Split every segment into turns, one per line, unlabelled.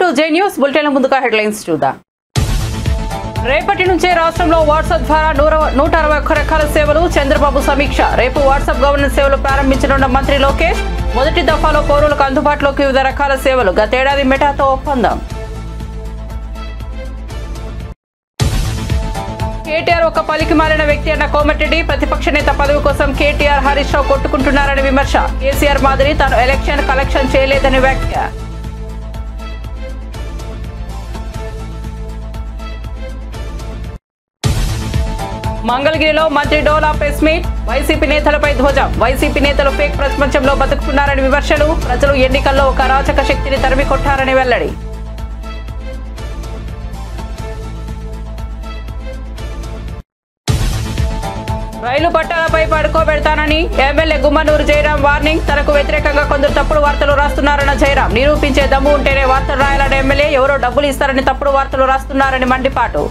Welcome to J news bulletin ముందుగా headlines చూద్దాం. రేపటి నుంచే రాష్ట్రంలో వాట్సాప్ ద్వారా 161 రకాల సేవలు చంద్రబాబు సమీక్ష. రేపు వాట్సాప్ గవర్నెన్స్ సేవలు ప్రారంభించనున్న మంత్రి లోకేష్. మొదటి దఫాలో పౌరులకు అందుబాటులోకి వివిధ రకాల సేవలు. గతేడాది మెటాతో ఒప్పందం. కేటీఆర్ ఒక పలికి మారిన వ్యక్తి అన్న కోమటిరెడ్డి. ప్రతిపక్ష నేత పదవి కోసం కేటీఆర్ హరీష్ రావు కొట్టుకుంటున్నారని విమర్శ. కేసీఆర్ మాదిరి తాను ఎలక్షన్ కలెక్షన్ చేయలేదని వ్యాఖ్య. మంగళగిరిలో మంత్రి డోలా ప్రెస్ మీట్. వైసీపీ నేతలపై ధ్వజం. వైసీపీ నేతలు ఫేక్ ప్రపంచంలో బతుకుతున్నారని విమర్శలు. ప్రజలు ఎన్నికల్లో ఒక అరాచక శక్తిని తరిమి కొట్టారని వెల్లడి. రైలు పట్టాలపై పడుకోబెడతానని ఎమ్మెల్యే గుమ్మనూరు జయరాం వార్నింగ్. తనకు వ్యతిరేకంగా కొందరు తప్పుడు వార్తలు రాస్తున్నారన్న జయరాం. నిరూపించే దమ్ము ఉంటేనే వార్తలు రాయాలన్న ఎమ్మెల్యే. ఎవరో డబ్బులు ఇస్తారని తప్పుడు వార్తలు రాస్తున్నారని మండిపాటు.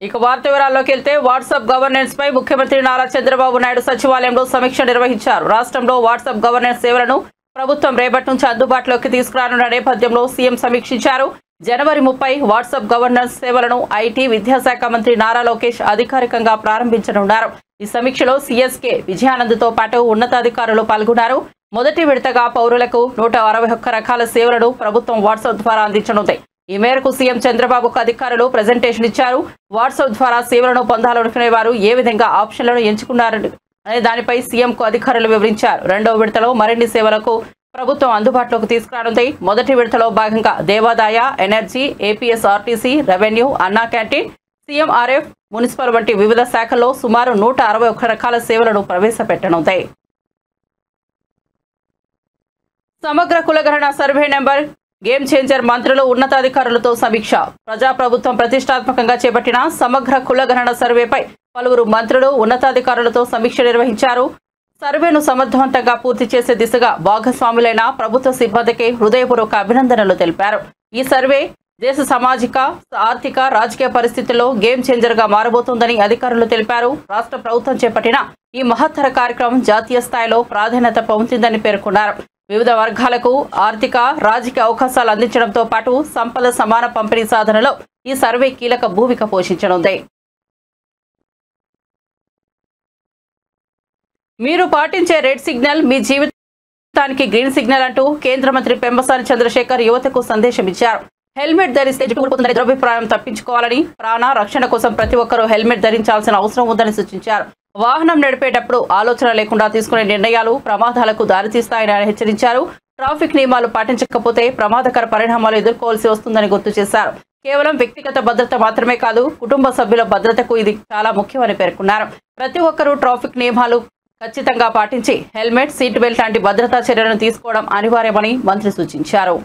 ఇక వార్త వివరాల్లోకి వెళ్తే వాట్సాప్ గవర్నెన్స్ పై ముఖ్యమంత్రి నారా చంద్రబాబు నాయుడు సచివాలయంలో సమీక్ష నిర్వహించారు. రాష్ట్రంలో వాట్సాప్ గవర్నెన్స్ సేవలను ప్రభుత్వం రేపటి నుంచి అందుబాటులోకి తీసుకురానున్న నేపథ్యంలో సీఎం సమీక్షించారు. జనవరి 30 వాట్సాప్ గవర్నెన్స్ సేవలను ఐటీ విద్యాశాఖ మంత్రి నారా లోకేష్ అధికారికంగా ప్రారంభించనున్నారు. ఈ సమీక్షలో సీఎస్కే విజయానంద్తో పాటు ఉన్నతాధికారులు పాల్గొన్నారు. మొదటి విడతగా పౌరులకు 161 రకాల సేవలను ప్రభుత్వం వాట్సాప్ ద్వారా అందించనుంది. ఈ మేరకు సీఎం చంద్రబాబుకు అధికారులు ప్రెజెంటేషన్ ఇచ్చారు. వాట్సాప్ ద్వారా సేవలను పొందాలనుకునే వారు ఏ విధంగా ఆప్షన్లను ఎంచుకున్నారనే దానిపై సీఎంకు అధికారులు వివరించారు. రెండవ విడతలో మరిన్ని సేవలకు ప్రభుత్వం అందుబాటులోకి తీసుకురానుంది. మొదటి విడతలో భాగంగా దేవాదాయ, ఎనర్జీ, ఏపీఎస్ఆర్టీసీ, రెవెన్యూ, అన్నా క్యాంటీన్, సీఎంఆర్ఎఫ్, మున్సిపల్ వంటి వివిధ శాఖల్లో సుమారు 161 రకాల సేవలను ప్రవేశపెట్టనుంది. సమగ్ర కులగణన సర్వే నెంబర్ గేమ్ చేంజర్. మంత్రులు ఉన్నతాధికారులతో సమీక్ష. ప్రజాప్రభుత్వం ప్రతిష్టాత్మకంగా చేపట్టిన సమగ్ర కులగణన సర్వేపై పలువురు మంత్రులు ఉన్నతాధికారులతో సమీక్ష నిర్వహించారు. సర్వేను సమర్థవంతంగా పూర్తి చేసే దిశగా భాగస్వాములైన ప్రభుత్వ సిబ్బందికి హృదయపూర్వక అభినందనలు తెలిపారు. ఈ సర్వే దేశ సామాజిక, ఆర్థిక, రాజకీయ పరిస్థితుల్లో గేమ్ చేంజర్ గా మారబోతోందని అధికారులు తెలిపారు. రాష్ట్ర ప్రభుత్వం చేపట్టిన ఈ మహత్తర కార్యక్రమం జాతీయ స్థాయిలో ప్రాధాన్యత పొందుతుందని పేర్కొన్నారు. వివిధ వర్గాలకు ఆర్థిక, రాజకీయ అవకాశాలు అందించడంతో పాటు సంపద సమాన పంపిణీ సాధనలో ఈ సర్వే కీలక భూమిక పోషించనుంది. మీరు పాటించే రెడ్ సిగ్నల్ మీ జీవితానికి గ్రీన్ సిగ్నల్ అంటూ కేంద్ర మంత్రి పెంబసాని చంద్రశేఖర్ యువతకు సందేశం ఇచ్చారు. హెల్మెట్ ధరిస్తే జుట్టుకుంటుందనే దురభిప్రాయం తప్పించుకోవాలని, ప్రాణ రక్షణ కోసం ప్రతి ఒక్కరూ హెల్మెట్ ధరించాల్సిన అవసరం ఉందని సూచించారు. వాహనం నడిపేటప్పుడు ఆలోచన లేకుండా తీసుకునే నిర్ణయాలు ప్రమాదాలకు దారితీస్తాయని ఆయన హెచ్చరించారు. ట్రాఫిక్ నియమాలు పాటించకపోతే ప్రమాదకర పరిణామాలు ఎదుర్కోవాల్సి వస్తుందని గుర్తు చేశారు. కేవలం వ్యక్తిగత భద్రత మాత్రమే కాదు, కుటుంబ సభ్యుల భద్రతకు ఇది చాలా ముఖ్యమని పేర్కొన్నారు. ప్రతి ఒక్కరూ ట్రాఫిక్ నియమాలు ఖచ్చితంగా పాటించి హెల్మెట్, సీట్ బెల్ట్ లాంటి భద్రతా చర్యలను తీసుకోవడం అనివార్యమని మంత్రి సూచించారు.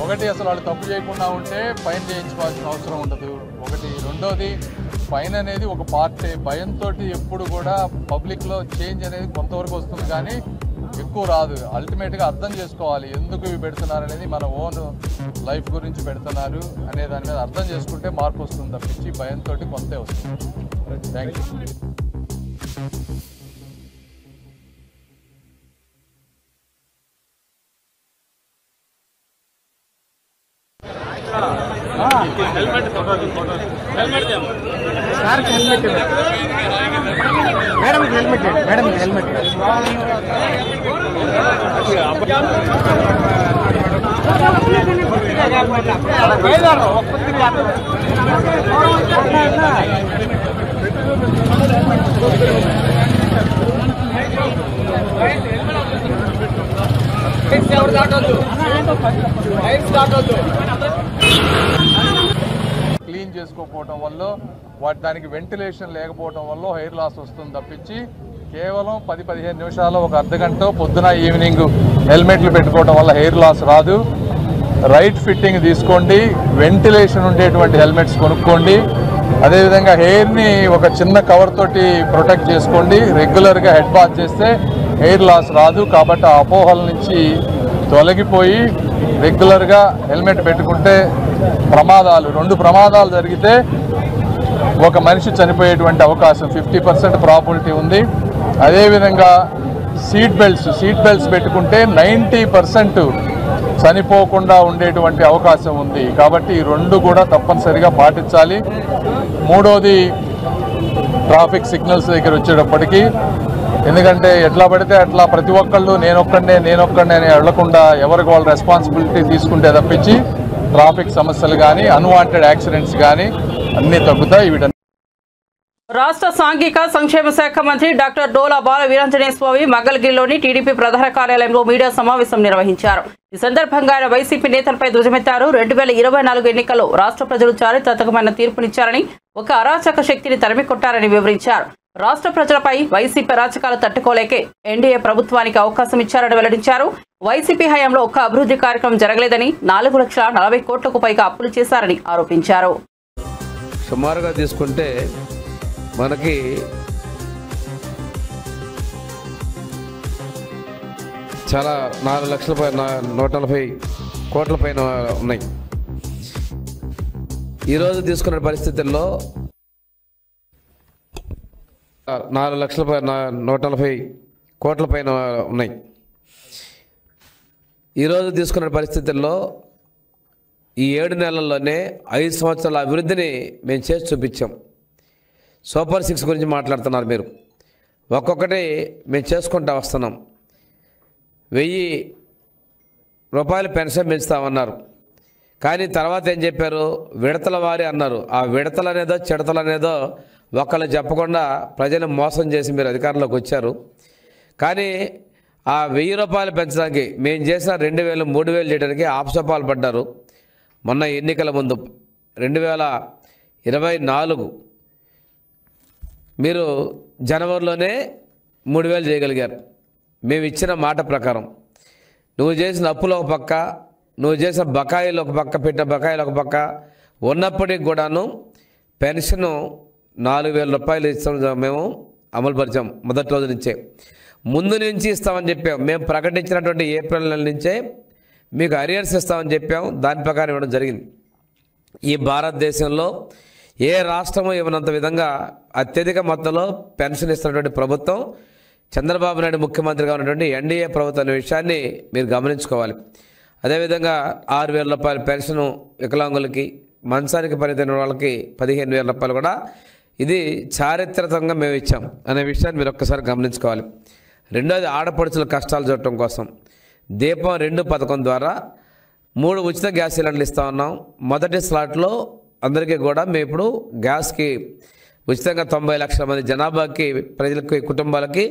ఒకటి, అసలు వాళ్ళు తప్పు చేయకుండా ఉంటే ఫైన్ చేయించుకోవాల్సిన అవసరం ఉండదు. ఒకటి. రెండోది, ఫైన్ అనేది ఒక పార్టే. భయంతో ఎప్పుడు కూడా పబ్లిక్లో చేంజ్ అనేది కొంతవరకు వస్తుంది కానీ ఎక్కువ రాదు. అల్టిమేట్గా అర్థం చేసుకోవాలి ఎందుకు ఇవి పెడుతున్నారు అనేది, మన ఓన్ లైఫ్ గురించి పెడుతున్నారు అనే దాని మీద అర్థం చేసుకుంటే మార్పు వస్తుంది తప్పించి భయంతో కొంతే వస్తుంది. Thank you. క్లీన్ చేసుకోకపోవటం వల్ల దానికి వెంటిలేషన్ లేకపోవడం వల్ల హెయిర్ లాస్ వస్తుంది తప్పించి కేవలం 10-15 నిమిషాలు, ఒక అర్ధగంట పొద్దున ఈవినింగ్ హెల్మెట్లు పెట్టుకోవడం వల్ల హెయిర్ లాస్ రాదు. రైట్ ఫిట్టింగ్ తీసుకోండి, వెంటిలేషన్ ఉండేటువంటి హెల్మెట్స్ కొనుక్కోండి. అదేవిధంగా హెయిర్ని ఒక చిన్న కవర్ తోటి ప్రొటెక్ట్ చేసుకోండి. రెగ్యులర్గా హెడ్ బాత్ చేస్తే హెయిర్ లాస్ రాదు. కాబట్టి ఆ అపోహల నుంచి తొలగిపోయి రెగ్యులర్గా హెల్మెట్ పెట్టుకుంటే ప్రమాదాలు, 2 ప్రమాదాలు జరిగితే ఒక మనిషి చనిపోయేటువంటి అవకాశం 50% ప్రాబిలిటీ ఉంది. అదేవిధంగా సీట్ బెల్ట్స్ పెట్టుకుంటే 90% చనిపోకుండా ఉండేటువంటి అవకాశం ఉంది. కాబట్టి ఈ రెండు కూడా తప్పనిసరిగా పాటించాలి. మూడోది ట్రాఫిక్ సిగ్నల్స్ దగ్గర వచ్చేటప్పటికి, ఎందుకంటే ఎట్లా పడితే అట్లా ప్రతి ఒక్కళ్ళు నేనొక్కడే అని వెళ్లకుండా ఎవరికి వాళ్ళు రెస్పాన్సిబిలిటీ తీసుకుంటే తప్పించి ట్రాఫిక్ సమస్యలు కానీ అన్వాంటెడ్ యాక్సిడెంట్స్ కానీ అన్నీ తగ్గుతాయి. వీటన్ని
రాష్ట్ర సాంఘిక సంక్షేమ శాఖ మంత్రి డాక్టర్ డోలా బాల వీరాంజనేయ స్వామి మంగళగిరిలోని టీడీపీ ప్రధాన కార్యాలయంలో మీడియా సమావేశం నిర్వహించారు. ఈ సందర్భంగా ఆయన వైసీపీ నేతలపై ధ్వజమెత్తారు. 2024 ఎన్నికల్లో రాష్ట్ర ప్రజలు చారిత్రాత్మకమైన తీర్పునిచ్చారని, ఒక అరాచక శక్తిని తరిమికొట్టారని వివరించారు. రాష్ట్ర ప్రజలపై వైసీపీ అరాచకాలు తట్టుకోలేకే ఎన్డీఏ ప్రభుత్వానికి అవకాశం ఇచ్చారని వెల్లడించారు. వైసీపీ హయాంలో ఒక్క అభివృద్ధి కార్యక్రమం జరగలేదని, 4,40 కోట్లకు పైగా అప్పులు చేశారని ఆరోపించారు.
సుమారుగా తీసుకుంటే మనకి చాలా 4,140 కోట్ల పైన ఉన్నాయి. ఈరోజు తీసుకున్న పరిస్థితుల్లో 4,140 కోట్ల పైన ఉన్నాయి. ఈరోజు తీసుకున్న పరిస్థితుల్లో ఈ 7 నెలల్లోనే 5 సంవత్సరాల అభివృద్ధిని మేము చేసి చూపించాం. సూపర్ 6 గురించి మాట్లాడుతున్నారు మీరు. ఒక్కొక్కటి మేము చేసుకుంటూ వస్తున్నాం. 1000 రూపాయలు పెన్షన్ పెంచుతామన్నారు. కానీ తర్వాత ఏం చెప్పారు? విడతల వారి అన్నారు. ఆ విడతలనేదో చిడతలనేదో ఒకళ్ళు చెప్పకుండా ప్రజలు మోసం చేసి మీరు అధికారంలోకి వచ్చారు. కానీ ఆ 1000 రూపాయలు పెంచడానికి మేము చేసిన 2,000, 3,000 చేయడానికి ఆపసోపాలు పడ్డారు. మొన్న ఎన్నికల ముందు 2024 మీరు జనవరిలోనే 3,000 చేయగలిగారు. మేము ఇచ్చిన మాట ప్రకారం నువ్వు చేసిన అప్పులు ఒక పక్క, నువ్వు చేసిన బకాయిలు ఒక పక్క, పెట్టిన బకాయిలు ఒక పక్క ఉన్నప్పటికి కూడాను పెన్షను 4,000 రూపాయలు ఇస్తాం మేము అమలుపరిచాం. మొదటి రోజు నుంచే, ముందు నుంచి ఇస్తామని చెప్పాం. మేము ప్రకటించినటువంటి ఏప్రిల్ నెల నుంచే మీకు అరియర్స్ ఇస్తామని చెప్పాం. దాని ప్రకారం ఇవ్వడం జరిగింది. ఈ భారతదేశంలో ఏ రాష్ట్రము ఇవ్వనంత విధంగా అత్యధిక మొత్తంలో పెన్షన్ ఇస్తున్నటువంటి ప్రభుత్వం చంద్రబాబు నాయుడు ముఖ్యమంత్రిగా ఉన్నటువంటి ఎన్డీఏ ప్రభుత్వం అనే విషయాన్ని మీరు గమనించుకోవాలి. అదేవిధంగా 6,000 రూపాయల పెన్షను వికలాంగులకి, మంచానికి పనితీరిన వాళ్ళకి 15,000 రూపాయలు కూడా ఇది చారిత్రకంగా మేము ఇచ్చాం అనే విషయాన్ని మీరు ఒక్కసారి గమనించుకోవాలి. రెండోది, ఆడపడుచుల కష్టాలు చూడటం కోసం దీపం 2 పథకం ద్వారా 3 ఉచిత గ్యాస్ సిలిండర్లు ఇస్తా ఉన్నాం. మొదటి స్లాట్లో అందరికీ కూడా మేము ఇప్పుడు గ్యాస్కి ఉచితంగా 90 లక్షల మంది జనాభాకి, ప్రజలకి, కుటుంబాలకి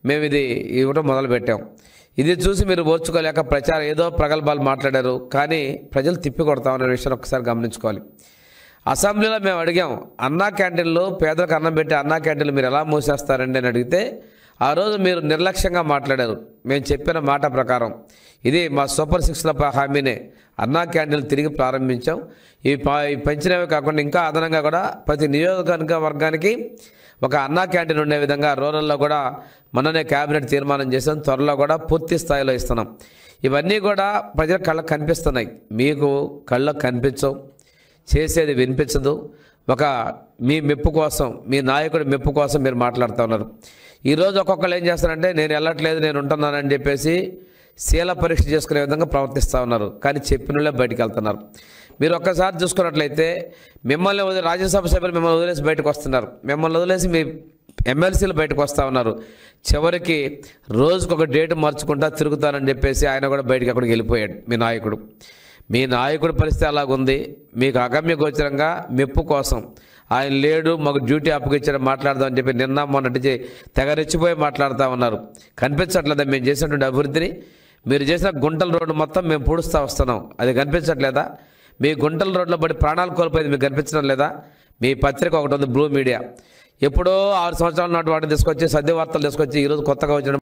మేము ఇది ఇవ్వడం మొదలుపెట్టాం. ఇది చూసి మీరు ఓర్చుకోలేక ప్రచారం ఏదో ప్రగల్భాలు మాట్లాడారు. కానీ ప్రజలు తిప్పి కొడతామనే విషయాన్ని ఒకసారి గమనించుకోవాలి. అసెంబ్లీలో మేము అడిగాం, అన్నా క్యాంటీన్లు, పేదలకు అన్నం పెట్టి అన్నా క్యాంటీన్లు మీరు ఎలా మూసేస్తారండి అని అడిగితే ఆ రోజు మీరు నిర్లక్ష్యంగా మాట్లాడారు. మేము చెప్పిన మాట ప్రకారం ఇది మా సూపర్ 6లో హామీనే. అన్నా క్యాంటీన్లు తిరిగి ప్రారంభించాం. ఇవి పెంచినవి కాకుండా ఇంకా అదనంగా కూడా ప్రతి నియోజకవర్గానికి ఒక అన్నా క్యాంటీన్ ఉండే విధంగా రూరల్లో కూడా మొన్ననే క్యాబినెట్ తీర్మానం చేసాం. త్వరలో కూడా పూర్తి స్థాయిలో ఇస్తున్నాం. ఇవన్నీ కూడా ప్రజల కళ్ళకు కనిపిస్తున్నాయి. మీకు కళ్ళకు కనిపించవు, చేసేది వినిపించదు. ఒక మీ మెప్పు కోసం, మీ నాయకుడి మెప్పు కోసం మీరు మాట్లాడుతూ ఉన్నారు. ఈరోజు ఒక్కొక్కరు ఏం చేస్తారంటే నేను వెళ్ళట్లేదు, నేను ఉంటున్నానని చెప్పేసి శీల పరీక్ష చేసుకునే విధంగా ప్రవర్తిస్తూ ఉన్నారు. కానీ చెప్పినోళ్ళే బయటికి వెళ్తున్నారు. మీరు ఒక్కసారి చూసుకున్నట్లయితే మిమ్మల్ని రాజ్యసభ సభ్యులు మిమ్మల్ని వదిలేసి బయటకు వస్తున్నారు. మిమ్మల్ని వదిలేసి మీ ఎమ్మెల్సీలు బయటకు వస్తూ ఉన్నారు. చివరికి రోజుకొక డేట్ మార్చుకుంటా తిరుగుతానని చెప్పేసి ఆయన కూడా బయటికి అక్కడికి వెళ్ళిపోయాడు మీ నాయకుడు. మీ నాయకుడి పరిస్థితి అలాగుంది. మీకు అగమ్య గోచరంగా మెప్పు కోసం ఆయన లేడు, మాకు డ్యూటీ అప్పగిచ్చాడు మాట్లాడదామని చెప్పి నిన్న మొన్నటి తెగరెచ్చిపోయి మాట్లాడుతూ ఉన్నారు. కనిపించట్లేదా మేము చేసినటువంటి అభివృద్ధిని? మీరు చేసిన గుంటల రోడ్డు మొత్తం మేము పూడుస్తూ వస్తున్నాం, అది కనిపించట్లేదా? మీ గుంటల రోడ్లో పడి ప్రాణాలు కోల్పోయేది మీకు కనిపించడం లేదా? మీ పత్రిక ఒకటి ఉంది, బ్లూ మీడియా. ఎప్పుడో 6 సంవత్సరాల నాటి వాటిని తీసుకొచ్చి సద్యవార్తలు తీసుకొచ్చి ఈరోజు కొత్తగా వచ్చిన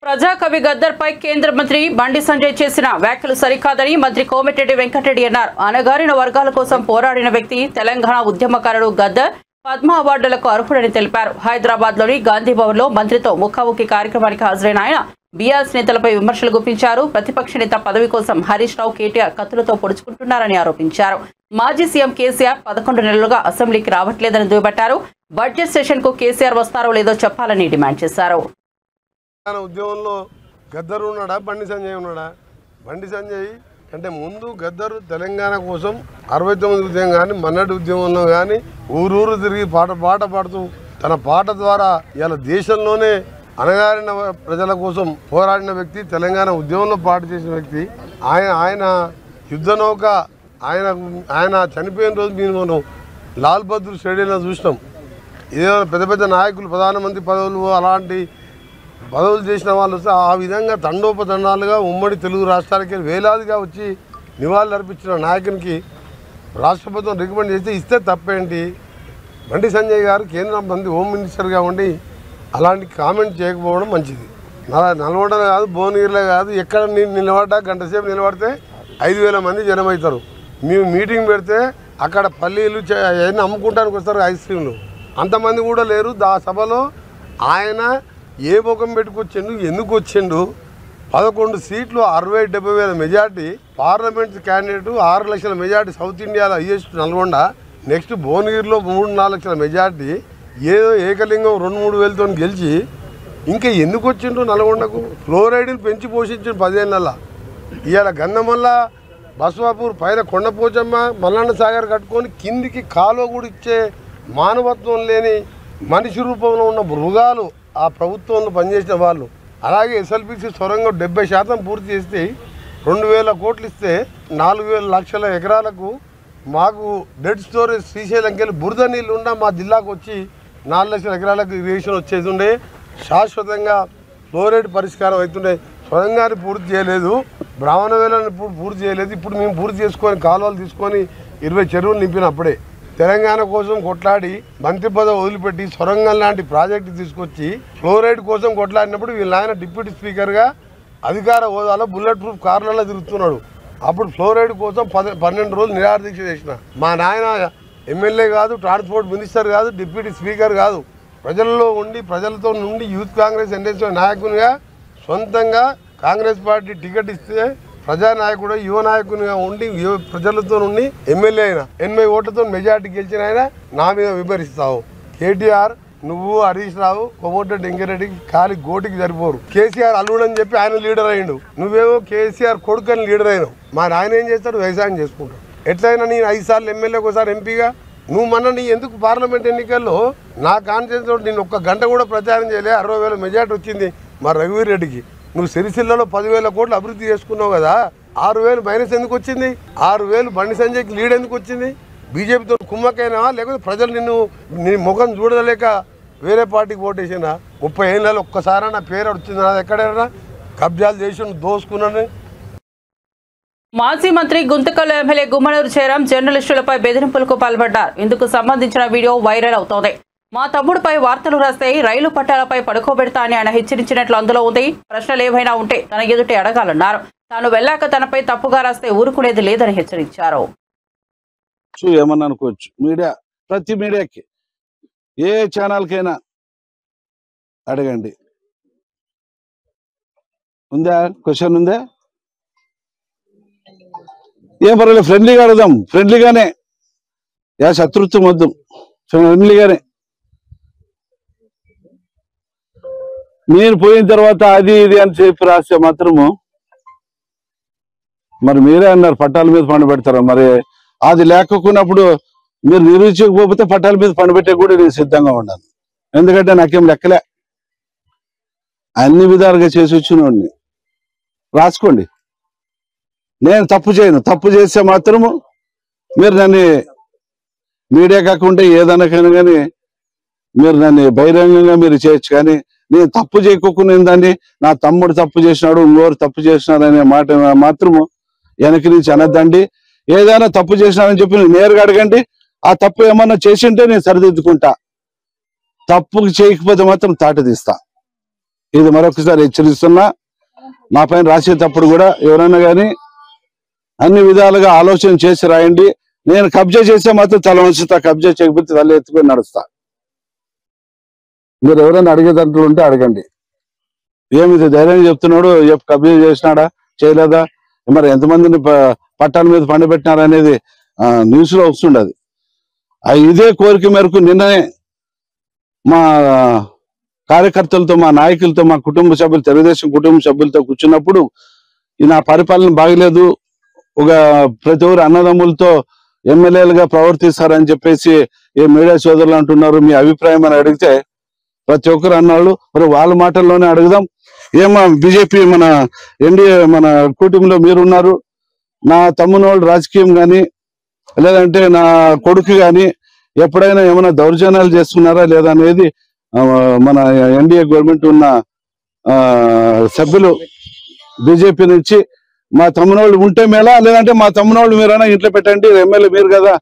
ప్రజాకవి గద్దర్పై కేంద్ర మంత్రి బండి సంజయ్ చేసిన వ్యాఖ్యలు సరికాదని మంత్రి కోమటిరెడ్డి వెంకటరెడ్డి అన్నారు. అణగారిన వర్గాల కోసం పోరాడిన వ్యక్తి తెలంగాణ ఉద్యమకారుడు గద్దర్ పద్మ అవార్డులకు అర్హుడని తెలిపారు. హైదరాబాద్లోని గాంధీ భవన్లో మంత్రితో ముఖాముఖి కార్యక్రమానికి హాజరైన ఆయన బీఆర్ఎస్ నేతలపై విమర్శలు గుప్పించారు. ప్రతిపక్ష నేత పదవి కోసం హరీష్ రావు, కేటీఆర్ కత్తులతో పొడుచుకుంటున్నారని ఆరోపించారు. మాజీ సీఎం కేసీఆర్ 11 నెలలుగా అసెంబ్లీకి రావట్లేదని దుయ్యబట్టారు. బడ్జెట్ సెషన్ కు కేసీఆర్ వస్తారో లేదో చెప్పాలని డిమాండ్ చేశారు.
ఉద్యమంలో గద్దరు ఉన్నాడా, బండి సంజయ్ ఉన్నాడా? బండి సంజయ్ అంటే ముందు గద్దరు తెలంగాణ కోసం 69 ఉద్యమం కానీ మన్నటి ఉద్యమంలో కానీ ఊరూరు తిరిగి పాట పాడుతూ తన పాట ద్వారా ఇలా దేశంలోనే అణగారిన ప్రజల కోసం పోరాడిన వ్యక్తి, తెలంగాణ ఉద్యమంలో పాట చేసిన వ్యక్తి. ఆయన యుద్ధ నౌక ఆయన చనిపోయిన రోజు మేము లాల్ బహదూర్ స్టేడియంలో చూసినాం. ఏదైనా పెద్ద పెద్ద నాయకులు, ప్రధానమంత్రి పదవులు అలాంటి పదవులు చేసిన వాళ్ళు వస్తే ఆ విధంగా తండోపతండాలుగా ఉమ్మడి తెలుగు రాష్ట్రాలకి వేలాదిగా వచ్చి నివాళులు అర్పించిన నాయకునికి రాష్ట్ర ప్రభుత్వం రికమెండ్ చేస్తే ఇస్తే తప్పేంటి? బండి సంజయ్ గారు కేంద్ర మంత్రి హోమ్ మినిస్టర్గా ఉండి అలాంటి కామెంట్ చేయకపోవడం మంచిది. నల్గొండ కాదు, భువనగిరిలో కాదు, ఎక్కడ నిలబడ్డా గంట సేపు నిలబడితే 5,000 మంది జనం అవుతారు. మేము మీటింగ్ పెడితే అక్కడ పల్లీలు అవన్నీ అమ్ముకుంటానికి వస్తారు, ఐస్ క్రీమ్లు. అంతమంది కూడా లేరు. ఆ సభలో ఆయన ఏ ముఖం పెట్టుకొచ్చిండు, ఎందుకు వచ్చిండు? 11 సీట్లు 60-70,000 మెజార్టీ, పార్లమెంట్ క్యాండిడేట్ 6 లక్షల మెజార్టీ, సౌత్ ఇండియాలో హైయెస్ట్ నల్గొండ. నెక్స్ట్ భువనగిరిలో 3-4 లక్షల మెజార్టీ, ఏదో ఏకలింగం 2-3 వేలతో గెలిచి ఇంకా ఎందుకు వచ్చిండ్రు నల్గొండకు? ఫ్లోరైడ్ని పెంచి పోషించిండు 10 ఏళ్ళ. ఇవాళ గంధమల్ల, బస్వాపూర్ పైన కొండపోచమ్మ, మల్లన్న సాగర్ కట్టుకొని కిందికి కాలువ కూడా ఇచ్చే మానవత్వం లేని మనిషి రూపంలో ఉన్న మృగాలు ఆ ప్రభుత్వంలో పనిచేసిన వాళ్ళు. అలాగే ఎస్ఎల్బిసి సొరంగం 70% పూర్తి చేస్తే 2,000 కోట్లు ఇస్తే 4,000 లక్షల ఎకరాలకు మాకు డెడ్ స్టోరేజ్ శ్రీశైలంకి వెళ్ళి బురద నీళ్ళు ఉన్న మా జిల్లాకు వచ్చి 4 లక్షల ఎకరాలకు ఇరిగేషన్ వచ్చేది ఉండే. శాశ్వతంగా ఫ్లోరైడ్ పరిష్కారం అవుతుండే. సొరంగాన్ని పూర్తి చేయలేదు, బ్రాహ్మణ వేలను పూర్తి చేయలేదు. ఇప్పుడు మేము పూర్తి చేసుకొని కాలువలు తీసుకొని 20 చెరువులు నింపినప్పుడే తెలంగాణ కోసం కొట్లాడి మంత్రి పదవి వదిలిపెట్టి సొరంగం లాంటి ప్రాజెక్టు తీసుకొచ్చి ఫ్లోరైడ్ కోసం కొట్లాడినప్పుడు వీళ్ళ ఆయన డిప్యూటీ స్పీకర్గా అధికార హోదాలో బుల్లెట్ ప్రూఫ్ కార్లలో తిరుగుతున్నాడు. అప్పుడు ఫ్లోరైడ్ కోసం 12 రోజులు నిరాదీక్ష చేసిన మా నాయన ఎమ్మెల్యే కాదు, ట్రాన్స్పోర్ట్ మినిస్టర్ కాదు, డిప్యూటీ స్పీకర్ కాదు, ప్రజల్లో ఉండి ప్రజలతో నుండి యూత్ కాంగ్రెస్ ఎన్ఎస్ఓ నాయకునిగా సొంతంగా కాంగ్రెస్ పార్టీ టికెట్ ఇస్తే ప్రజానాయకుడు, యువ నాయకునిగా ఉండి ప్రజలతో నుండి ఎమ్మెల్యే అయినా 80 ఓట్లతో మెజార్టీ గెలిచిన ఆయన నా మీద విమర్శిస్తావు. కేటీఆర్, నువ్వు, హరీష్ రావు, కోమటిరెడ్డి వెంకరెడ్డికి ఖాళీ గోటికి సరిపోరు. కేసీఆర్ అల్లుడని చెప్పి ఆయన లీడర్ అయ్యిండు, నువ్వేమో కేసీఆర్ కొడుకని లీడర్ అయినావు. మరి ఆయన ఏం చేస్తాడు? వ్యవసాయం చేసుకుంటాడు. ఎట్లయినా నేను 5 సార్లు ఎమ్మెల్యేకి ఒకసారి ఎంపీగా, నువ్వు మొన్న నీ ఎందుకు పార్లమెంట్ ఎన్నికల్లో నా కాన్స్టిట్యూన్సీలో నేను 1 గంట కూడా ప్రచారం చేయలే, 60,000 మెజార్టీ వచ్చింది మా రఘువీర్ రెడ్డికి. నువ్వు సిరిసిల్లలో 10,000 కోట్లు అభివృద్ధి చేసుకున్నావు కదా, 6,000 మైనస్ ఎందుకు వచ్చింది? 6,000 బండి సంజయ్కి లీడ్ ఎందుకు వచ్చింది? బీజేపీతో కుమ్మకైనా లేకపోతే ప్రజలు నీ ముఖం చూడలేక వేరే పార్టీకి ఓటేసినా? 30 ఏళ్ళలో ఒక్కసారి నా పేరు వచ్చింది, నాది ఎక్కడైనా కబ్జాలు చేసి దోసుకున్నాను.
మాజీ మంత్రి గుంతకల్ ఎమ్మెల్యే గుమ్మనూరు జయరాం జర్నలిస్టులపై బెదిరింపులకు పాల్పడ్డారు. ఇందుకు సంబంధించిన వీడియో వైరల్ అవుతోంది. మా తమ్ముడిపై వార్తలు రాస్తే రైలు పట్టాలపై పడుకోబెడతా అని ఆయన హెచ్చరించినట్లు అందులో ఉంది. ప్రశ్నలు ఏవైనా ఉంటే తన ఎదుటే అడగాలన్నారు. తాను వెళ్ళాక తనపై తప్పుగా రాస్తే ఊరుకునేది లేదని హెచ్చరించారు.
ఏమన్నా అనుకోవచ్చు, మీడియా ప్రతి మీడియాకి ఏ ఛానల్కైనా అడగండి. ఉందా క్వశ్చన్? ఉందా? ఏం పర్వాలేదు, ఫ్రెండ్లీగా అడుగుదాం. ఫ్రెండ్లీగానే, శత్రుత్వం వద్దు, ఫ్రెండ్లీగానే. నేను పోయిన తర్వాత అది ఇది అని చెప్పి రాస్తే మాత్రము మరి మీరే అన్నారు పట్టాల మీద పండుబెడతారు. మరి అది లేకున్నప్పుడు మీరు నిరూపించకపోతే పట్టాల మీద పండుబెట్టే కూడా నేను సిద్ధంగా ఉన్నాను. ఎందుకంటే నాకేం లెక్కలే, అన్ని విధాలుగా చేసి వచ్చినోడిని. రాసుకోండి, నేను తప్పు చేయను. తప్పు చేస్తే మాత్రము మీరు నన్ను మీడియా కాకుండా ఏదైనా కానీ మీరు నన్ను బహిరంగంగా మీరు చేయొచ్చు. కానీ నేను తప్పు చేయకోకుండా దాన్ని నా తమ్ముడు తప్పు చేసినాడు, ఇంకోరు తప్పు చేసినాడు అనే మాట మాత్రము వెనక్కి నుంచి అనద్దండి. ఏదైనా తప్పు చేసినారని చెప్పి నేరుగా అడగండి. ఆ తప్పు ఏమన్నా చేసింటే నేను సరిదిద్దుకుంటా. తప్పు చేయకపోతే మాత్రం తాట తీస్తా. ఇది మరొకసారి హెచ్చరిస్తున్నా. నా పైన రాసేటప్పుడు కూడా ఎవరైనా కానీ అన్ని విధాలుగా ఆలోచన చేసి రాయండి. నేను కబ్జా చేస్తే మాత్రం తల వంచుతా, కబ్జా చేయకపోతే తల ఎత్తుకొని నడుస్తా. మీరు ఎవరైనా అడిగేదంటూ ఉంటే అడగండి. ఏమిది ధైర్యంగా చెప్తున్నాడు, కబ్జా చేసినాడా చేయలేదా, మరి ఎంతమందిని పట్టాల మీద పండబెట్టినారనేది న్యూస్ లో వస్తుండదు. ఇదే కోరిక మేరకు నిన్ననే మా కార్యకర్తలతో, మా నాయకులతో, మా కుటుంబ సభ్యులు, తెలుగుదేశం కుటుంబ సభ్యులతో కూర్చున్నప్పుడు నా పరిపాలన బాగలేదు, ఒక ప్రతి ఒక్కరు అన్నదమ్ములతో ఎమ్మెల్యేలుగా ప్రవర్తిస్తారని చెప్పేసి ఏ మీడియా సోదరులు అంటున్నారు, మీ అభిప్రాయం అని అడిగితే ప్రతి ఒక్కరు అన్నాళ్ళు. మరి వాళ్ళ మాటల్లోనే అడుగుదాం. ఏమో బీజేపీ మన ఎన్డీఏ మన కూటమిలో మీరున్నారు, నా తమ్మునోళ్ళు రాజకీయం కానీ లేదంటే నా కొడుకు కానీ ఎప్పుడైనా ఏమైనా దౌర్జన్యాలు చేస్తున్నారా లేదా అనేది మన ఎన్డీఏ గవర్నమెంట్ ఉన్న సభ్యులు బీజేపీ నుంచి మా తమ్మునోళ్ళు ఉంటే మేలా, లేదంటే మా తమ్మునోళ్ళు మీరైనా ఇంట్లో పెట్టండి, ఎమ్మెల్యే మీరు కదా.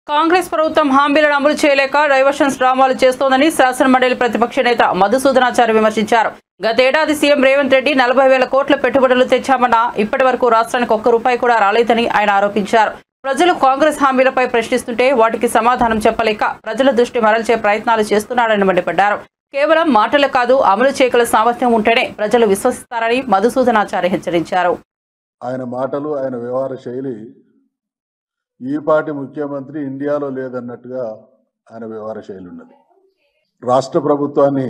కాంగ్రెస్ ప్రభుత్వం హామీలను అమలు చేయలేక డైవర్షన్స్ డ్రామాలు చేస్తోందని శాసనమండలి ప్రతిపక్ష నేత మధుసూదనాచారి విమర్శించారు. గతేడాది సీఎం రేవంత్ రెడ్డి 40,000 కోట్ల పెట్టుబడులు తెచ్చామన్నా ఇప్పటి వరకు రాష్ట్రానికి ₹1 కూడా రాలేదని ఆయన ఆరోపించారు. ప్రజలు కాంగ్రెస్ హామీలపై ప్రశ్నిస్తుంటే వాటికి సమాధానం చెప్పలేక ప్రజల దృష్టి మరల్చే ప్రయత్నాలు చేస్తున్నారని మండిపడ్డారు. కేవలం మాటలు కాదు, అమలు చేయగల సామర్థ్యం ఉంటేనే ప్రజలు విశ్వసిస్తారని మధుసూదనాచారి హెచ్చరించారు.
ఆయన మాటలు, ఆయన వ్యవహార శైలి ఈ పార్టీ ముఖ్యమంత్రి ఇండియాలో లేదన్నట్టుగా ఆయన వ్యవహార శైలి ఉన్నది. రాష్ట్ర ప్రభుత్వాన్ని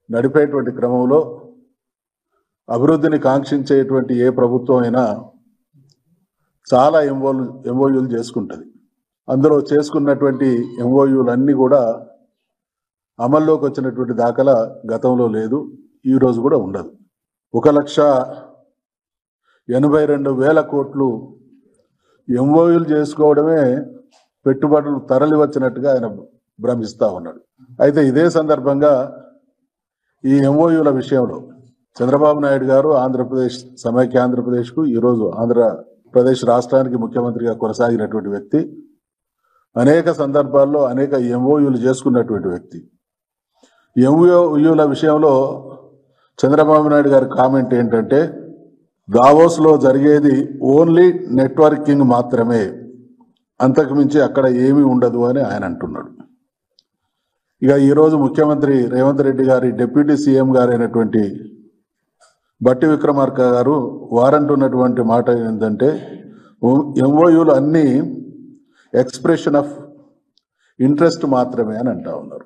నడిపేటువంటి క్రమంలో అభివృద్ధిని కాంక్షించేటువంటి ఏ ప్రభుత్వం అయినా చాలా ఎంఓయూలు చేసుకుంటుంది. అందులో చేసుకున్నటువంటి ఎంఓయూలన్నీ కూడా అమల్లోకి వచ్చినటువంటి దాఖలా గతంలో లేదు, ఈరోజు కూడా ఉండదు. 1,82,000 కోట్లు ఎంఓయూలు చేసుకోవడమే పెట్టుబడులు తరలి వచ్చినట్టుగా ఆయన భ్రమిస్తూ ఉన్నాడు. అయితే ఇదే సందర్భంగా ఈ ఎంఓయూల విషయంలో చంద్రబాబు నాయుడు గారు ఆంధ్రప్రదేశ్ సమైక్య ఆంధ్రప్రదేశ్కు, ఈరోజు ఆంధ్రప్రదేశ్ రాష్ట్రానికి ముఖ్యమంత్రిగా కొనసాగినటువంటి వ్యక్తి, అనేక సందర్భాల్లో అనేక ఎంఓయూలు చేసుకున్నటువంటి వ్యక్తి. ఎంఓయూల విషయంలో చంద్రబాబు నాయుడు గారి కామెంట్ ఏంటంటే, దావోస్లో జరిగేది ఓన్లీ నెట్వర్కింగ్ మాత్రమే, అంతకుమించి అక్కడ ఏమీ ఉండదు అని ఆయన అంటున్నాడు. ఇక ఈరోజు ముఖ్యమంత్రి రేవంత్ రెడ్డి గారి డిప్యూటీ సీఎం గారైనటువంటి బట్టి విక్రమార్క గారు వారంటున్నటువంటి మాట ఏంటంటే, ఎంఓయూలు అన్నీ ఎక్స్ప్రెషన్ ఆఫ్ ఇంట్రెస్ట్ మాత్రమే అని అంటా ఉన్నారు.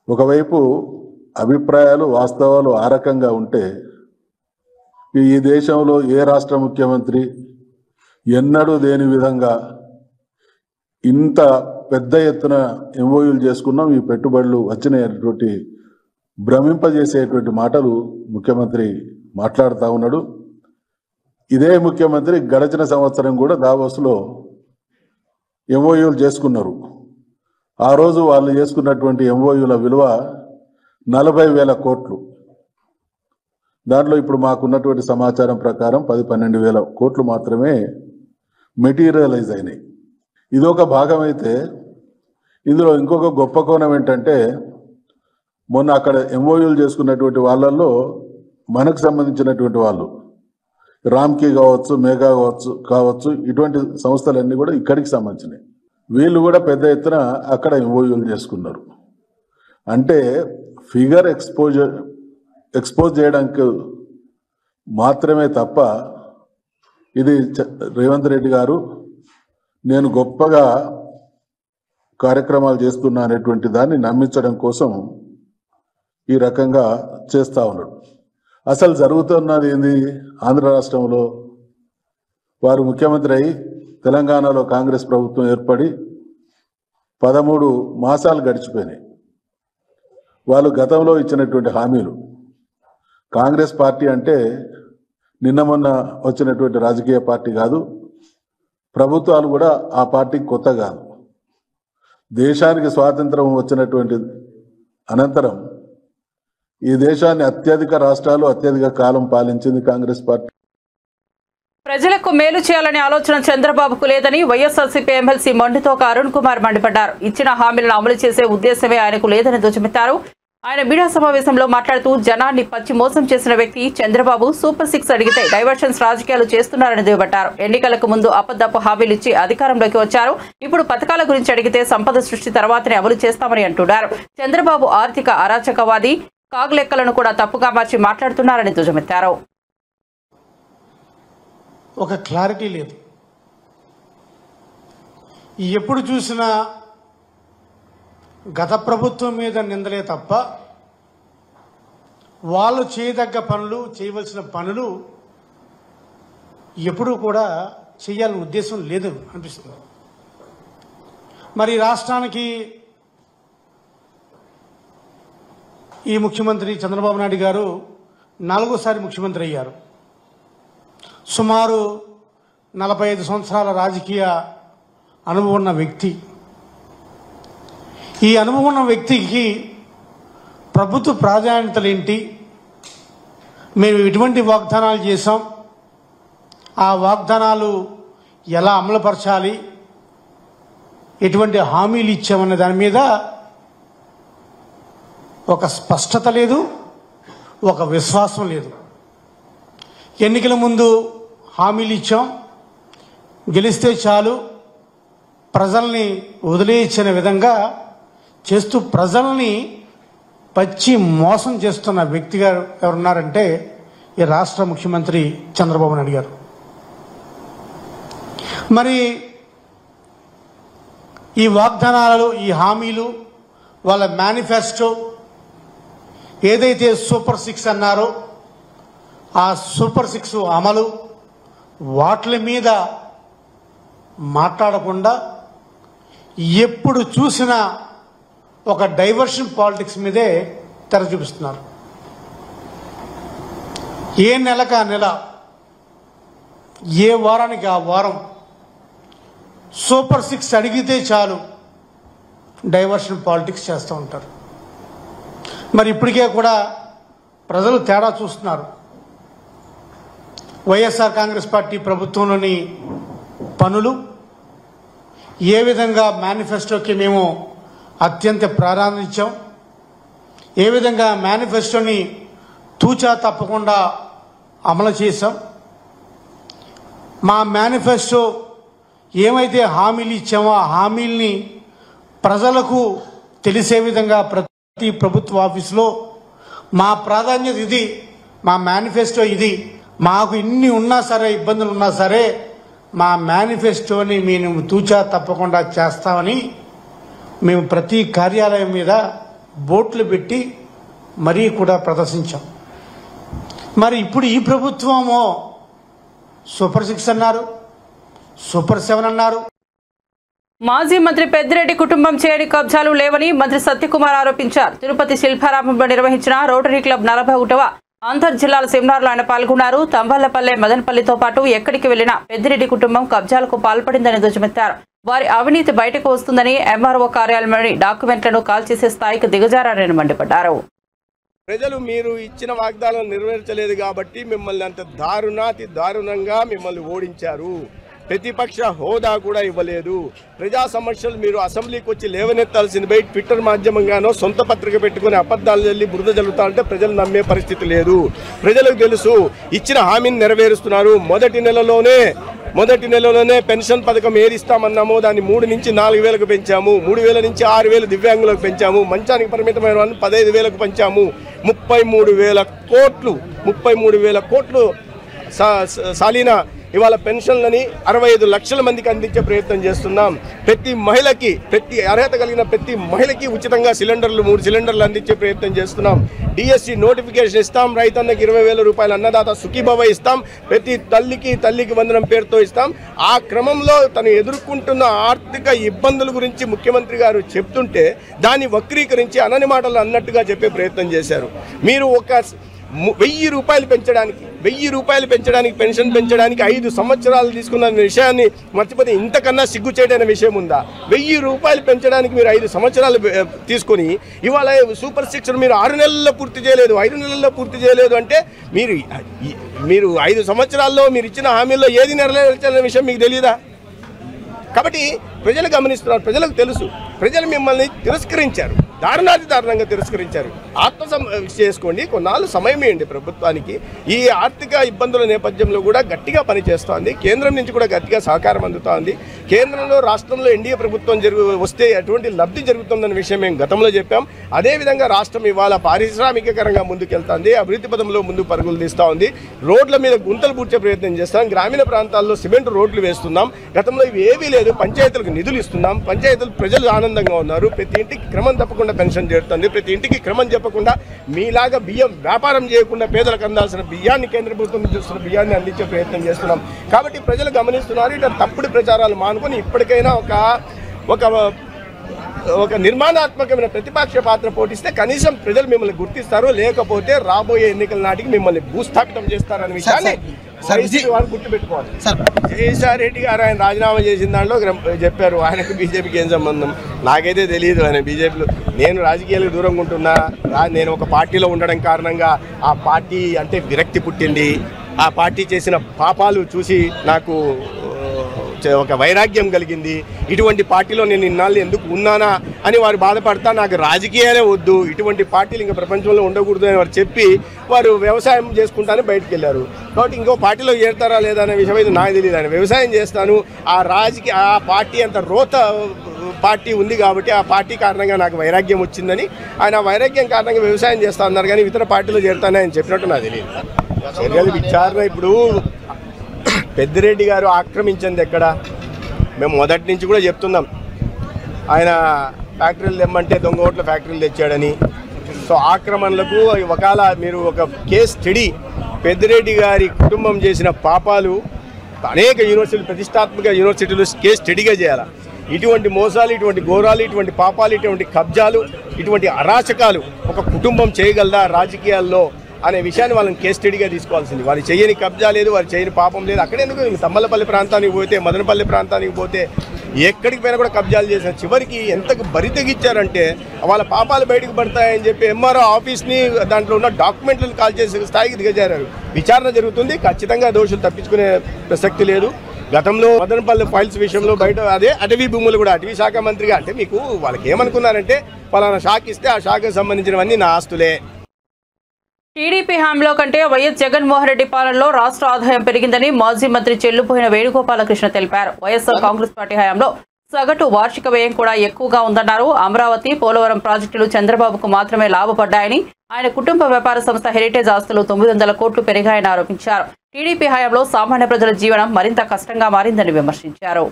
ఒకవైపు అభిప్రాయాలు, వాస్తవాలు ఆ రకంగా ఉంటే ఈ దేశంలో ఏ రాష్ట్ర ముఖ్యమంత్రి ఎన్నడూ దేని విధంగా ఇంత పెద్ద ఎత్తున ఎంఓయూలు చేసుకున్నాం, ఈ పెట్టుబడులు వచ్చినటువంటి భ్రమింపజేసేటువంటి మాటలు ముఖ్యమంత్రి మాట్లాడుతూ ఉన్నాడు. ఇదే ముఖ్యమంత్రి గడిచిన సంవత్సరం కూడా దావోస్లో ఎంఓయూలు చేసుకున్నారు. ఆ రోజు వాళ్ళు చేసుకున్నటువంటి ఎంఓయూల విలువ 40,000 కోట్లు. దాంట్లో ఇప్పుడు మాకున్నటువంటి సమాచారం ప్రకారం 10-12,000 కోట్లు మాత్రమే మెటీరియలైజ్ అయినాయి. ఇదొక భాగం అయితే, ఇందులో ఇంకొక గొప్ప కోణం ఏంటంటే, మొన్న అక్కడ ఎంఓయూలు చేసుకున్నటువంటి వాళ్ళల్లో మనకు సంబంధించినటువంటి వాళ్ళు రామ్కీ కావచ్చు, మేఘా కావచ్చు ఇటువంటి సంస్థలన్నీ కూడా ఇక్కడికి సంబంధించినవి. వీళ్ళు కూడా పెద్ద ఎత్తున అక్కడ ఎంఓయూలు చేసుకున్నారు. అంటే ఫిగర్ ఎక్స్పోజ్ చేయడానికి మాత్రమే తప్ప, ఇది రేవంత్ రెడ్డి గారు నేను గొప్పగా కార్యక్రమాలు చేస్తున్నా అనేటువంటి దాన్ని నమ్మించడం కోసం ఈ రకంగా చేస్తూ ఉన్నాడు. అసలు జరుగుతున్నది ఏంది? ఆంధ్ర రాష్ట్రంలో వారు ముఖ్యమంత్రి అయి తెలంగాణలో కాంగ్రెస్ ప్రభుత్వం ఏర్పడి 13 మాసాలు గడిచిపోయినాయి. వాళ్ళు గతంలో ఇచ్చినటువంటి హామీలు, కాంగ్రెస్ పార్టీ అంటే నిన్న మొన్న వచ్చినటువంటి రాజకీయ పార్టీ కాదు, ప్రభుత్వాలు కూడా ఆ పార్టీకి కొత్త కాదు. దేశానికి స్వాతంత్రం వచ్చినటువంటి అనంతరం ఈ దేశాన్ని అత్యధిక రాష్ట్రాలు అత్యధిక కాలం పాలించింది కాంగ్రెస్ పార్టీ.
ప్రజలకు మేలు చేయాలనే ఆలోచన చంద్రబాబుకు లేదని వైఎస్ఆర్సీపీ ఎమ్మెల్సీ మొండితోక అరుణ్ కుమార్ మండిపడ్డారు. ఇచ్చిన హామీలను అమలు చేసే ఉద్దేశమే ఆయనకు లేదని ధ్వజమెత్తారు. ఆయన మీడియా సమావేశంలో మాట్లాడుతూ జనాన్ని పచ్చి మోసం చేసిన వ్యక్తి చంద్రబాబు సూపర్ 6 అడిగితే డైవర్షన్స్ రాజకీయాలు చేస్తున్నారని దుయ్యబట్టారు. ఎన్నికలకు ముందు అబద్ధపు హామీలు ఇచ్చి అధికారంలోకి వచ్చారు. ఇప్పుడు పథకాల గురించి అడిగితే సంపద సృష్టి తర్వాతనే అమలు చేస్తామని అంటున్నారు. చంద్రబాబు ఆర్థిక అరాచకవాది, కాగులెక్కలను కూడా తప్పుగా మార్చి మాట్లాడుతున్నారని ధ్వజమెత్తారు.
ఒక క్లారిటీ లేదు. ఎప్పుడు చూసినా గత ప్రభుత్వం మీద నిందలే తప్ప వాళ్ళు చేయదగ్గ పనులు, చేయవలసిన పనులు ఎప్పుడూ కూడా చేయాలనే ఉద్దేశం లేదు అనిపిస్తుంది. మరి రాష్ట్రానికి ఈ ముఖ్యమంత్రి చంద్రబాబు నాయుడు గారు 4సారి ముఖ్యమంత్రి అయ్యారు. సుమారు 45 సంవత్సరాల రాజకీయ అనుభవం ఉన్న వ్యక్తి. ఈ అనుభవం ఉన్న వ్యక్తికి ప్రభుత్వ ప్రాధాన్యతలు ఏంటి, మేము ఎటువంటి వాగ్దానాలు చేశాం, ఆ వాగ్దానాలు ఎలా అమలుపరచాలి, ఎటువంటి హామీలు ఇచ్చామన్న దాని మీద ఒక స్పష్టత లేదు, ఒక విశ్వాసం లేదు. ఎన్నికల ముందు హామీలు ఇచ్చాం, గెలిస్తే చాలు, ప్రజల్ని వదిలేయించిన విధంగా చేస్తూ ప్రజల్ని పచ్చి మోసం చేస్తున్న వ్యక్తిగా ఎవరున్నారంటే ఈ రాష్ట్ర ముఖ్యమంత్రి చంద్రబాబు నాయుడు గారు. మరి ఈ వాగ్దానాలు, ఈ హామీలు, వాళ్ళ మేనిఫెస్టో ఏదైతే సూపర్ 6 అన్నారో ఆ సూపర్ 6 అమలు, వాటి మీద మాట్లాడకుండా ఎప్పుడు చూసినా ఒక డైవర్షన్ పాలిటిక్స్ మీదే తెర చూపిస్తున్నారు. ఏ నెలకు ఆ నెల, ఏ వారానికి ఆ వారం సూపర్ 6 అడిగితే చాలు డైవర్షన్ పాలిటిక్స్ చేస్తూ ఉంటారు. మరి ఇప్పటికే కూడా ప్రజలు తేడా చూస్తున్నారు. వైఎస్ఆర్ కాంగ్రెస్ పార్టీ ప్రభుత్వంలోని పనులు ఏ విధంగా మేనిఫెస్టోకి మేము అత్యంత ప్రాధాన్యత ఇచ్చాం, ఏ విధంగా మేనిఫెస్టోని తూచా తప్పకుండా అమలు చేశాం, మా మేనిఫెస్టో ఏమైతే హామీలు ఇచ్చామో ఆ హామీల్ని ప్రజలకు తెలిసే విధంగా ప్రతి ప్రభుత్వ ఆఫీసులో మా ప్రాధాన్యత ఇది, మా మేనిఫెస్టో ఇది, మాకు ఇన్ని ఉన్నా సరే, ఇబ్బందులు ఉన్నా సరే మా మేనిఫెస్టోని మేము తూచా తప్పకుండా చేస్తామని మేము ప్రతి కార్యాలయం మీద బోర్డులు పెట్టి మరీ కూడా ప్రదర్శించాం. మరి ఇప్పుడు ఈ ప్రభుత్వమో సూపర్ 6 అన్నారు, సూపర్ 7 అన్నారు.
మాజీ మంత్రి పెద్దిరెడ్డి కుటుంబం చేయని కబ్జాలు లేవని మంత్రి సత్యకుమార్ ఆరోపించారు. తిరుపతి శిల్పారామంలో నిర్వహించిన రోటరీ క్లబ్ 41వ అంతర్ జిల్లాల సెమినార్లో ఆయన పాల్గొన్నారు. తంబళ్లపల్లె, మదనపల్లితో పాటు ఎక్కడికి వెళ్లినా పెద్దిరెడ్డి కుటుంబం కబ్జాలకు పాల్పడిందని ధ్వజమెత్తారు. వారి అవినీతి బయటకు వస్తుందని, ఎంఆర్ఓ కార్యాలయంలోని డాక్యుమెంట్లను కాల్చేసే స్థాయికి దిగజారని మండిపడ్డారు.
ప్రజలు మీరు ఇచ్చిన వాగ్దానం నెరవేర్చలేదు కాబట్టి మిమ్మల్ని అంత దారుణంగా మిమ్మల్ని ఓడించారు. ప్రతిపక్ష హోదా కూడా ఇవ్వలేదు. ప్రజా సమస్యలు మీరు అసెంబ్లీకి వచ్చి లేవనెత్తాల్సింది పోయి ట్విట్టర్ మాధ్యమంగానో సొంత పత్రిక పెట్టుకుని అబద్ధాలు చల్లి బురద జల్లుతారంటే ప్రజలు నమ్మే పరిస్థితి లేదు. ప్రజలకు తెలుసు ఇచ్చిన హామీని నెరవేరుస్తున్నారు. మొదటి నెలలోనే పెన్షన్ పథకం ఏది ఇస్తామన్నామో దాన్ని 3 నుంచి 4 వేలకు పెంచాము. 3,000 నుంచి 6,000 దివ్యాంగులకు పెంచాము. మంచానికి పరిమితమైన వాళ్ళని 15,000కు పెంచాము. 33,000 కోట్లు సాలీన ఇవాళ పెన్షన్లని 65 లక్షల మందికి అందించే ప్రయత్నం చేస్తున్నాం. ప్రతి అర్హత కలిగిన ప్రతి మహిళకి ఉచితంగా 3 సిలిండర్లు అందించే ప్రయత్నం చేస్తున్నాం. డిఎస్సి నోటిఫికేషన్ ఇస్తాం. రైతన్నకి 20,000 రూపాయల అన్నదాత సుఖీభవ ఇస్తాం. ప్రతి తల్లికి వందనం పేరుతో ఇస్తాం. ఆ క్రమంలో తను ఎదుర్కొంటున్న ఆర్థిక ఇబ్బందుల గురించి ముఖ్యమంత్రి గారు చెప్తుంటే దాన్ని వక్రీకరించి అనని మాటలు అన్నట్టుగా చెప్పే ప్రయత్నం చేశారు. మీరు ఒక 1,000 రూపాయలు పెంచడానికి పెన్షన్ పెంచడానికి 5 సంవత్సరాలు తీసుకున్న విషయాన్ని మర్చిపోతే ఇంతకన్నా సిగ్గుచేటైన విషయం ఉందా? 1,000 రూపాయలు పెంచడానికి మీరు 5 సంవత్సరాలు తీసుకొని ఇవాళ సూపర్ 6 మీరు 6 నెలల్లో పూర్తి చేయలేదు, 5 నెలల్లో పూర్తి చేయలేదు అంటే మీరు 5 సంవత్సరాల్లో మీరు ఇచ్చిన హామీల్లో ఏది నెరవేర్చాలనే విషయం మీకు తెలియదా? కాబట్టి ప్రజలు గమనిస్తున్నారు, ప్రజలకు తెలుసు. ప్రజలు మిమ్మల్ని తిరస్కరించారు. దారుణంగా తిరస్కరించారు. చేసుకోండి, కొన్నాళ్ళు సమయం ఇవ్వండి ప్రభుత్వానికి. ఈ ఆర్థిక ఇబ్బందుల నేపథ్యంలో కూడా గట్టిగా పనిచేస్తోంది. కేంద్రం నుంచి కూడా గట్టిగా సహకారం అందుతోంది. కేంద్రంలో రాష్ట్రంలో ఎన్డీఏ ప్రభుత్వం వస్తే ఎటువంటి లబ్ధి జరుగుతుందన్న విషయం మేము గతంలో చెప్పాం. అదేవిధంగా రాష్ట్రం ఇవాళ పారిశ్రామికకరంగా ముందుకెళ్తుంది, అభివృద్ధి పదంలో ముందు పరుగులు తీస్తూ ఉంది. రోడ్ల మీద గుంతలు పూడ్చే ప్రయత్నం చేస్తాం, గ్రామీణ ప్రాంతాల్లో సిమెంట్ రోడ్లు వేస్తున్నాం. గతంలో ఇవి ఏవీ లేదు. పంచాయతీలకు నిధులు ఇస్తున్నాం, పంచాయతీలు ప్రజలు ఆనందంగా ఉన్నారు. ప్రతి ఇంటికి క్రమం తప్పకుండా పెన్షన్ చేరుతుంది, ప్రతి ఇంటికి క్రమం చెప్పకుండా మీలాగా బియ్యం వ్యాపారం చేయకుండా పేదలకు అందాల్సిన బియ్యాన్ని కేంద్ర ప్రభుత్వం చూస్తున్న బియ్యాన్ని అందించే ప్రయత్నం చేస్తున్నాం. కాబట్టి ప్రజలు గమనిస్తున్నారు. ఇట్లా తప్పుడు ప్రచారాలు మానుకొని ఇప్పటికైనా ఒక నిర్మాణాత్మకమైన ప్రతిపక్ష పాత్ర పోటిస్తే కనీసం ప్రజలు మిమ్మల్ని గుర్తిస్తారు, లేకపోతే రాబోయే ఎన్నికల నాటికి మిమ్మల్ని భూస్థాపితం చేస్తారనే విషయాన్ని వారు గుర్తుపెట్టుకోవాలి. జయసాయి రెడ్డి గారు ఆయన రాజీనామా చేసిన దాంట్లో చెప్పారు ఆయనకు బీజేపీకి ఏం సంబంధం. నాకైతే తెలియదు ఆయన బీజేపీలో. నేను రాజకీయాలకు దూరంగా ఉంటున్నా. నేను ఒక పార్టీలో ఉండడం కారణంగా ఆ పార్టీ అంటే విరక్తి పుట్టింది. ఆ పార్టీ చేసిన పాపాలు చూసి నాకు ఒక వైరాగ్యం కలిగింది. ఇటువంటి పార్టీలో నేను ఇన్నాళ్ళు ఎందుకు ఉన్నానా అని వారు బాధపడతా నాకు రాజకీయాలే వద్దు, ఇటువంటి పార్టీలు ఇంకా ప్రపంచంలో ఉండకూడదు అని వారు చెప్పి వారు వ్యవసాయం చేసుకుంటానే బయటకు వెళ్ళారు. కాబట్టి ఇంకో పార్టీలో చేరుతారా లేదా అనే విషయం అయితే నాకు తెలియదు. ఆయన వ్యవసాయం చేస్తాను, ఆ పార్టీ అంత రోత పార్టీ ఉంది కాబట్టి ఆ పార్టీ కారణంగా నాకు వైరాగ్యం వచ్చిందని ఆయన వైరాగ్యం కారణంగా వ్యవసాయం చేస్తా అన్నారు. కానీ ఇతర పార్టీలో చేరుతానని ఆయన చెప్పినట్టు నాకు తెలియదు. చర్యల విచారణ ఇప్పుడు పెద్దిరెడ్డి గారు ఆక్రమించింది ఎక్కడ? మేము మొదటి నుంచి కూడా చెప్తున్నాం, ఆయన ఫ్యాక్టరీలు తెమ్మంటే దొంగ ఓట్ల ఫ్యాక్టరీలు తెచ్చాడని. సో ఆక్రమణలకు ఒకవేళ మీరు ఒక కేస్ స్టడీ పెద్దిరెడ్డి గారి కుటుంబం చేసిన పాపాలు అనేక యూనివర్సిటీలు, ప్రతిష్టాత్మక యూనివర్సిటీలు కేస్ స్టడీగా చేయాలి. ఇటువంటి మోసాలు, ఇటువంటి ఘోరాలు, ఇటువంటి పాపాలు, ఇటువంటి కబ్జాలు, ఇటువంటి అరాచకాలు ఒక కుటుంబం చేయగలదా రాజకీయాల్లో అనే విషయాన్ని వాళ్ళని కేస్ స్టడీగా తీసుకోవాల్సింది. వారు చేయని కబ్జా లేదు, వారు చేయని పాపం లేదు. అక్కడెందుకు తమ్మలపల్లి ప్రాంతానికి పోతే, మదనపల్లి ప్రాంతానికి పోతే ఎక్కడికి పోయినా కూడా కబ్జాలు చేసిన చివరికి ఎంతకు బరి తెగించారంటే వాళ్ళ పాపాలు బయటకు పడతాయని చెప్పి ఎంఆర్ఓ ఆఫీస్ని దాంట్లో ఉన్న డాక్యుమెంట్లను కాల్ చేసే స్థాయికి దిగజారు. విచారణ జరుగుతుంది, ఖచ్చితంగా దోషులు తప్పించుకునే ప్రసక్తి లేదు. గతంలో మదనపల్లి ఫైల్స్ విషయంలో బయట అదే అటవీ భూములు కూడా అటవీ శాఖ మంత్రిగా అంటే మీకు వాళ్ళకి ఏమనుకున్నారంటే పలానా శాఖ ఇస్తే ఆ శాఖకు సంబంధించినవన్నీ నా ఆస్తులే.
టీడీపీ హామీలో కంటే వైఎస్ జగన్మోహన్ రెడ్డి పాలనలో రాష్ట్ర ఆదాయం పెరిగిందని మాజీ మంత్రి చెల్లుపోయిన వేణుగోపాలకృష్ణ తెలిపారు. వైఎస్ఆర్ కాంగ్రెస్ పార్టీ హయాంలో సగటు వార్షిక వ్యయం కూడా ఎక్కువగా ఉందన్నారు. అమరావతి, పోలవరం ప్రాజెక్టులు చంద్రబాబుకు మాత్రమే లాభపడ్డాయని, ఆయన కుటుంబ వ్యాపార సంస్థ హెరిటేజ్ ఆస్తులు 900 కోట్లు పెరిగాయని ఆరోపించారు. టీడీపీ హయాంలో సామాన్య ప్రజల జీవనం మరింత కష్టంగా మారిందని విమర్శించారు.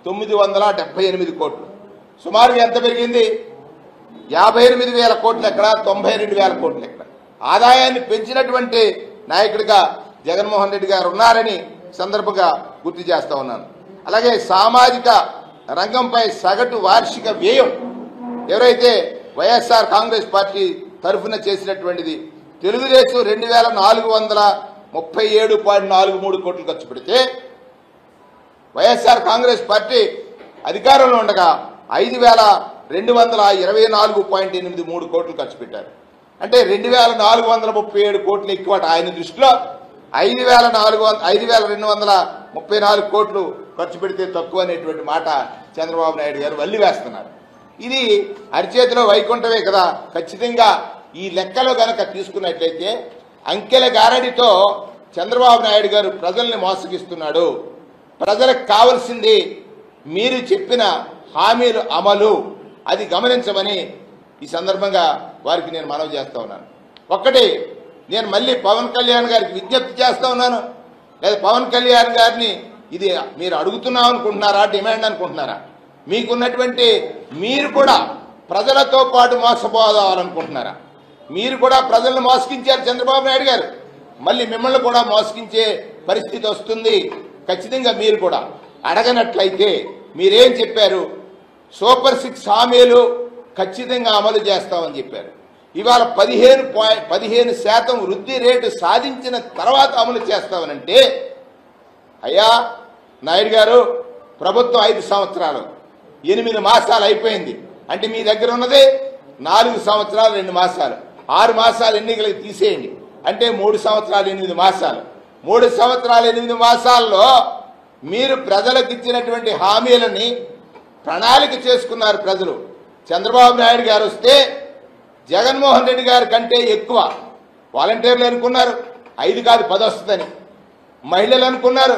978 కోట్లు సుమారుగా ఎంత పెరిగింది? 58,000 కోట్లు ఎక్కడ, 92,000 కోట్లు ఎక్కడ? ఆదాయాన్ని పెంచినటువంటి నాయకుడిగా జగన్మోహన్ రెడ్డి గారు ఉన్నారని సందర్భంగా గుర్తు చేస్తా ఉన్నాను. అలాగే సామాజిక రంగంపై సగటు వార్షిక వ్యయం ఎవరైతే వైఎస్ఆర్ కాంగ్రెస్ పార్టీ తరఫున చేసినటువంటిది తెలుగుదేశం 2,437.43 కోట్లు ఖర్చు పెడితే వైఎస్ఆర్ కాంగ్రెస్ పార్టీ అధికారంలో ఉండగా 5,224.83 కోట్లు ఖర్చు పెట్టారు. అంటే 2,437 కోట్లు ఎక్కువ ఆయన దృష్టిలో. 5,234 కోట్లు ఖర్చు పెడితే తక్కువ అనేటువంటి మాట చంద్రబాబు నాయుడు గారు వల్లి వేస్తున్నారు. ఇది అరిచేతిలో వైకుంఠమే కదా. ఖచ్చితంగా ఈ లెక్కలో గనక తీసుకున్నట్లయితే అంకెల గారడితో చంద్రబాబు నాయుడు గారు ప్రజల్ని మోసగిస్తున్నాడు. ప్రజలకు కావాల్సింది మీరు చెప్పిన హామీలు అమలు, అది గమనించమని ఈ సందర్భంగా వారికి నేను మనవి చేస్తా ఉన్నాను. ఒక్కటి, నేను మళ్ళీ పవన్ కళ్యాణ్ గారికి విజ్ఞప్తి చేస్తా ఉన్నాను. లేదా పవన్ కళ్యాణ్ గారిని ఇది మీరు అడుగుతున్నాం అనుకుంటున్నారా, డిమాండ్ అనుకుంటున్నారా? మీకున్నటువంటి మీరు కూడా ప్రజలతో పాటు మోసపోవాలనుకుంటున్నారా? మీరు కూడా ప్రజలను మోసగించారు చంద్రబాబు నాయుడు గారు, మళ్ళీ మిమ్మల్ని కూడా మోసగించే పరిస్థితి వస్తుంది. ఖచ్చితంగా మీరు కూడా అడగనట్లయితే మీరేం చెప్పారు? సూపర్ 6 హామీలు ఖచ్చితంగా అమలు చేస్తామని చెప్పారు. ఇవాళ 15% వృద్ధి రేటు సాధించిన తర్వాత అమలు చేస్తామనంటే, అయ్యా నాయుడు గారు, ప్రభుత్వం 5 సంవత్సరాలు 8 మాసాలు అయిపోయింది. అంటే మీ దగ్గర ఉన్నది 4 సంవత్సరాలు 2 మాసాలు, 6 మాసాలు ఎన్నికలకు తీసేయండి. అంటే 3 సంవత్సరాలు 8 మాసాలు. 3 సంవత్సరాలు 8 మాసాల్లో మీరు ప్రజలకు ఇచ్చినటువంటి హామీలని ప్రణాళిక చేసుకున్నారు. ప్రజలు చంద్రబాబు నాయుడు గారు వస్తే జగన్మోహన్ రెడ్డి గారి కంటే ఎక్కువ వాలంటీర్లు అనుకున్నారు 5 కాదు 10 వస్తుందని, మహిళలు అనుకున్నారు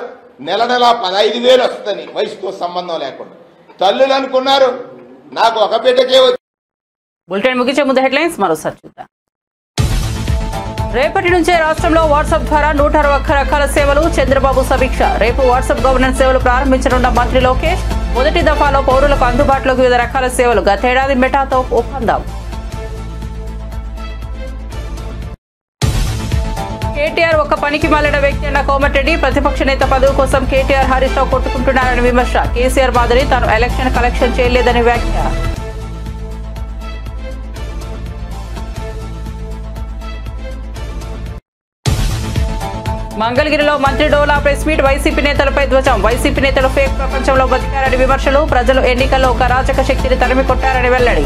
నెల 15,000 వస్తుందని వయసుతో సంబంధం లేకుండా, తల్లులు అనుకున్నారు నాకు ఒక బిడ్డకే.
బులెటిన్ ముగించే ముందు హెడ్లైన్స్ మరోసారి చూద్దాం. రేపటి నుంచే రాష్ట్రంలో వాట్సాప్ ద్వారా 161 రకాల సేవలు, చంద్రబాబు సమీక్ష. రేపు వాట్సాప్ గవర్నెన్స్ సేవలు ప్రారంభించనున్న మంత్రి లోకేష్. మొదటి దఫాలో పౌరులకు అందుబాటులోకి వివిధ రకాల సేవలు. గతేడాది మెటాతో ఒప్పందం. కేటీఆర్ ఒక పనికి మాలిన వ్యక్తి అన్న కోమటిరెడ్డి. ప్రతిపక్ష నేత పదవి కోసం కేటీఆర్ హరీష్ రావు కొట్టుకుంటున్నారని విమర్శ. కేసీఆర్ మాదిరి తాను ఎలక్షన్ కలెక్షన్ చేయలేదని వ్యాఖ్య. మంగళగిరిలో మంత్రి డోలా ప్రెస్ మీట్. వైసీపీ నేతలపై ధ్వజం. వైసీపీ నేతలు ఫేక్ ప్రపంచంలో బతికారని విమర్శలు. ప్రజలు ఎన్నికల్లో ఒక అరాచక శక్తిని తరిమి కొట్టారని వెల్లడి.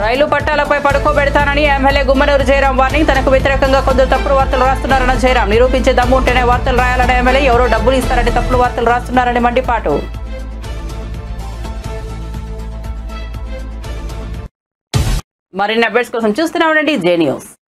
రైలు పట్టాలపై పడుకోబెడతానని ఎమ్మెల్యే గుమ్మనూరు జయరాం వార్నింగ్. తనకు వ్యతిరేకంగా కొందరు తప్పుడు వార్తలు రాస్తున్నారన్న జయరాం. నిరూపించే దమ్ము ఉంటేనే వార్తలు రాయాలనే ఎమ్మెల్యే. ఎవరో డబ్బులు ఇస్తారని తప్పుడు వార్తలు రాస్తున్నారని మండిపాటు. మరిన్ని అప్డేట్స్ కోసం చూస్తూనే ఉండండి జే న్యూస్.